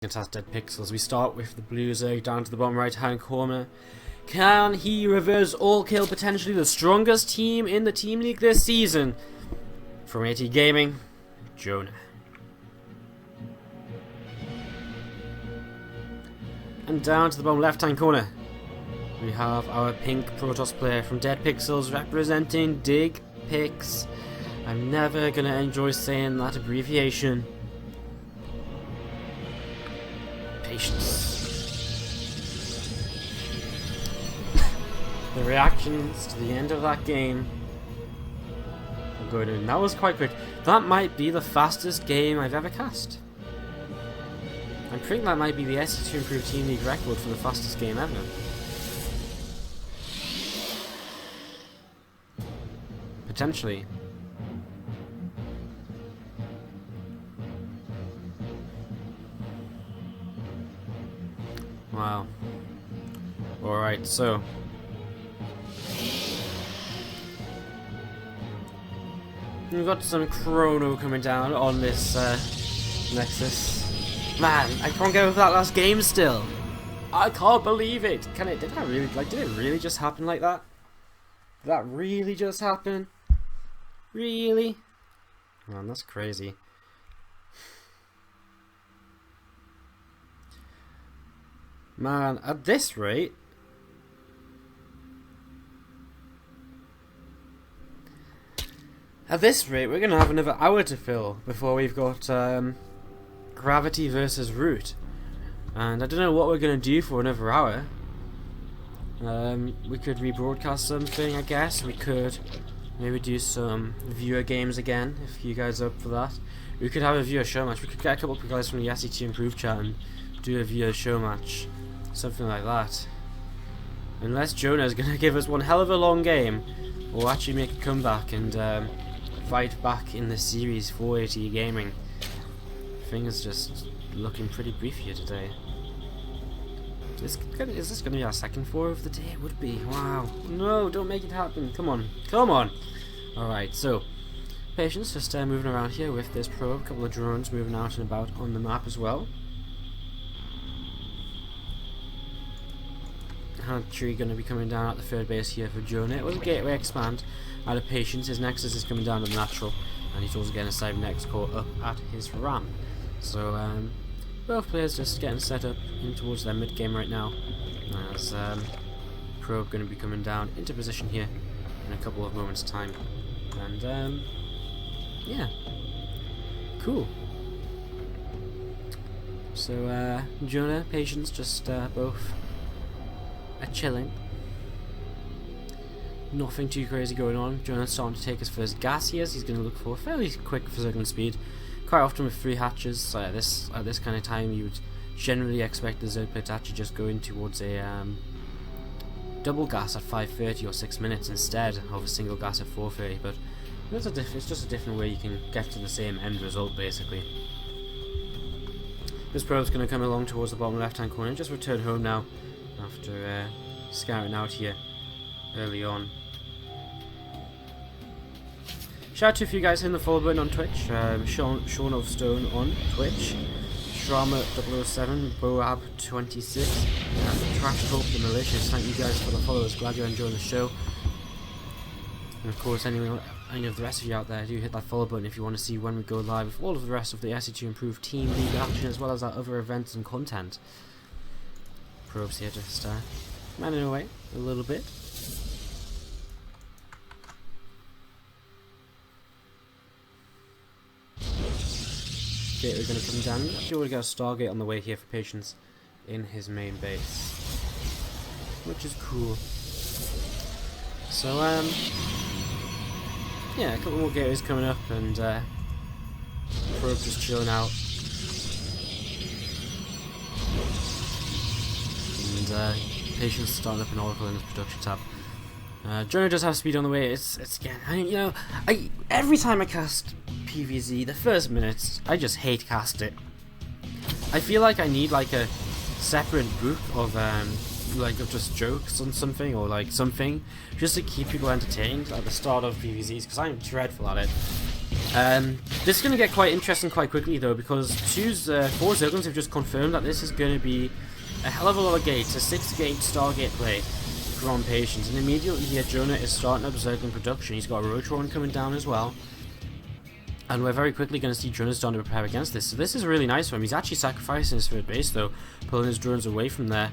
Dignitas dead pixels. We start with the blue Zerg down to the bottom right hand corner. Can he reverse all kill potentially the strongest team in the team league this season? From AT Gaming, Jona. And down to the bottom left hand corner, we have our pink Protoss player from Dead Pixels representing Digpix. I'm never gonna enjoy saying that abbreviation. Patience. The reactions to the end of that game are good, and that was quite quick. That might be the fastest game I've ever cast. I think that might be the SE2 Improved Team League record for the fastest game ever. Potentially. Wow. Alright, so we've got some chrono coming down on this Nexus. Man, I can't get over that last game still. I can't believe it. Did it really just happen like that? Did that really just happen? Really? Man, that's crazy. Man, at this rate, we're gonna have another hour to fill before we've got Gravity versus Root, and I don't know what we're gonna do for another hour. We could rebroadcast something, I guess. We could maybe do some viewer games again, if you guys are up for that. We could have a viewer show match. We could get a couple of guys from the SE2 Improved chat and do a viewer show match. Something like that. Unless Jona is going to give us one hell of a long game, or actually make a comeback and fight back in the series for AT Gaming. Things just looking pretty brief here today. Is this going to be our second 4 of the day? It would be. Wow. No, don't make it happen. Come on. Come on. Alright, so Patience just moving around here with this probe. A couple of drones moving out and about on the map as well. Tree going to be coming down at the third base here for Jona. It was a gateway expand out of Patience. His Nexus is coming down to the natural, and he's also getting a Cybernex core up at his ramp. So both players just getting set up in towards their mid game right now. As Probe going to be coming down into position here in a couple of moments time. And yeah, cool. So Jona, Patience, just both chilling. Nothing too crazy going on. Jona's starting to take his first gas here. He's going to look for fairly quick circling speed. Quite often with 3 hatches, at this kind of time, you would generally expect the Zerg player to actually just go in towards a double gas at 5:30 or 6 minutes instead of a single gas at 4:30. But it's just a different way you can get to the same end result, basically. This probe's going to come along towards the bottom left-hand corner and just return home now, after scouting out here early on. Shout out to a few guys hitting the follow button on Twitch. Sean of Stone on Twitch, Shrama007, Boab26, and Trash Talk the Malicious. Thank you guys for the followers. Glad you're enjoying the show. And of course, any of the rest of you out there, do hit that follow button if you want to see when we go live with all of the rest of the SE2 Improved Team League action, as well as our other events and content. Probes here just manning away a little bit. Okay, we're going to come down. Actually, we've got a Stargate on the way here for Patience in his main base, which is cool. So, yeah, a couple more gateways coming up, and Probe just chilling out. And Patience starting up an Oracle in his production tab. Jona does have speed on the way. It's again, every time I cast PvZ, the first minutes, I just hate cast it. I feel like I need like a separate book of of just jokes on something, or like something just to keep people entertained at the start of PvZs, because I'm dreadful at it. This is going to get quite interesting quite quickly though, because four Zerglings have just confirmed that this is going to be a hell of a lot of gates, a 6-gate Stargate play from Patience, and immediately here Jona is starting up Zergling production. He's got a Roach Warren coming down as well, and we're very quickly going to see Jona starting to prepare against this. So this is really nice for him. He's actually sacrificing his third base though, pulling his drones away from there.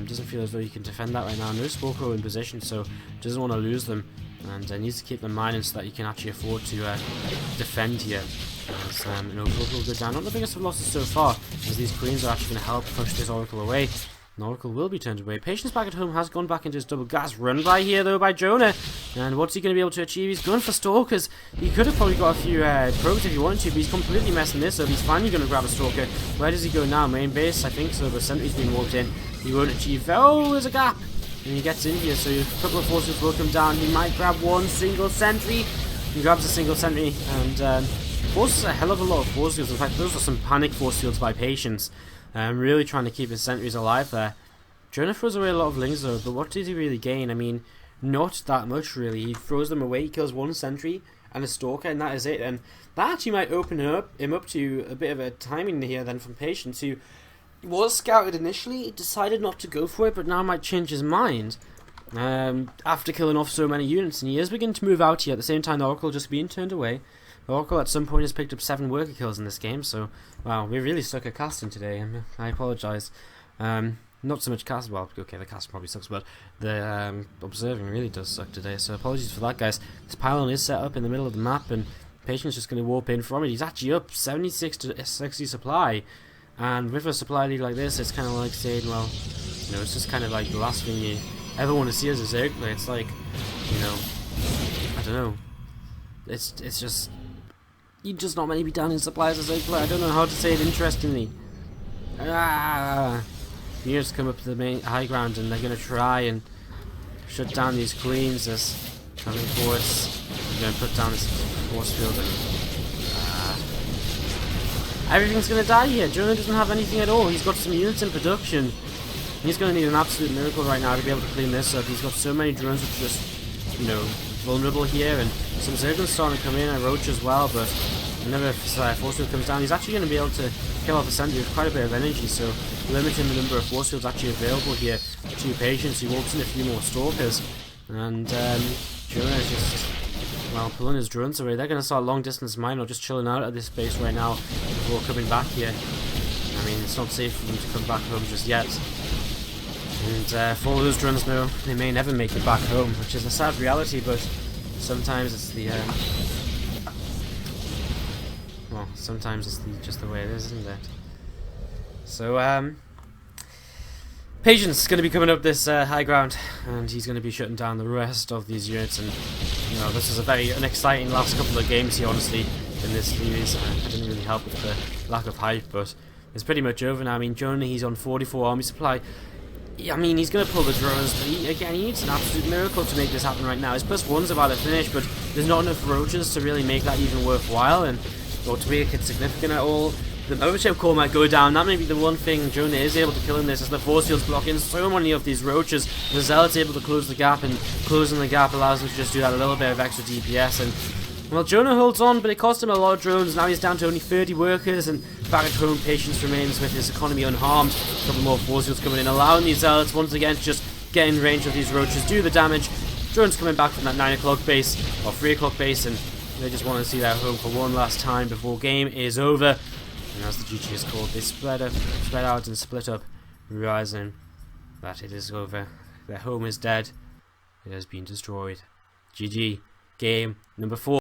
Doesn't feel as though he can defend that right now. No Spore in position, so doesn't want to lose them, and needs to keep them mining so that he can actually afford to defend here. As Oracle will go down. Not the biggest of losses so far, as these Queens are actually going to help push this Oracle away. And Oracle will be turned away. Patience back at home has gone back into his double gas. Run by here though by Jona. And what's he going to be able to achieve? He's going for Stalkers. He could have probably got a few probes if he wanted to, but he's completely messing this up. He's finally going to grab a Stalker. Where does he go now? Main base? I think so. The sentry's been walked in. He won't achieve. Oh, there's a gap. And he gets in here, so a couple of forces will come down. He might grab one single sentry. He grabs a single sentry and forces a hell of a lot of force fields. In fact, those are some panic force fields by Patience. Really trying to keep his sentries alive there. Jona throws away a lot of lings though, but what did he really gain? I mean, not that much really. He throws them away, he kills one sentry and a stalker, and that is it. And that actually might open him up to a bit of a timing here then from Patience, who was scouted initially, decided not to go for it, but now might change his mind after killing off so many units, and he is beginning to move out here. At the same time, the Oracle just being turned away. The Oracle at some point has picked up 7 worker kills in this game, so wow, we really suck at casting today. I apologise. Not so much cast. Well, okay, the cast probably sucks, but the observing really does suck today. So apologies for that, guys. This pylon is set up in the middle of the map, and Patience just going to warp in from it. He's actually up 76 to 60 supply. And with a supply lead like this, it's kind of like saying, well, you know, it's just kind of like the last thing you ever want to see as a Zergler. It's like, you know, I don't know. It's just, you'd just not many be down in supply as a Zergler. I don't know how to say it interestingly. Units come up to the main high ground, and they're going to try and shut down these Queens as coming forwards. They're going to put down this force field and everything's going to die here. Jona doesn't have anything at all. He's got some units in production. He's going to need an absolute miracle right now to be able to clean this up. He's got so many drones which are just, you know, vulnerable here, and some Zerglings starting to come in, and Roach as well, but whenever force field comes down, he's actually going to be able to kill off a sentry with quite a bit of energy, so limiting the number of force fields actually available here to Patience. He walks in a few more Stalkers, and Jona is just, well, pulling his drones away. They're going to start long distance mine or just chilling out at this base right now before coming back here. I mean, it's not safe for them to come back home just yet. And for all those drones know, they may never make it back home, which is a sad reality, but sometimes it's the, well, sometimes it's just the way it is, isn't it? So, Patience is going to be coming up this high ground, and he's going to be shutting down the rest of these units. And you know, this is a very unexciting last couple of games here, honestly, in this series. It didn't really help with the lack of hype, but it's pretty much over now. I mean, Jona, he's on 44 army supply. I mean, he's going to pull the drones, but he needs an absolute miracle to make this happen right now. His +1's about to finish, but there's not enough roaches to really make that even worthwhile, and or to make it significant at all. The overship core might go down. That may be the one thing Jona is able to kill in this, as the force field's blocking so many of these roaches. The Zealot's able to close the gap, and closing the gap allows him to just do that a little bit of extra DPS. And well, Jona holds on, but it cost him a lot of drones. Now he's down to only 30 workers, and back at home, Patience remains with his economy unharmed. A couple more force fields coming in, allowing these Zealots once again to just get in range of these roaches, do the damage. Drones coming back from that 9 o'clock base, or 3 o'clock base, and they just want to see that home for one last time before game is over. And as the GG is called, they spread out and split up, realizing that it is over. Their home is dead. It has been destroyed. GG. Game number 4.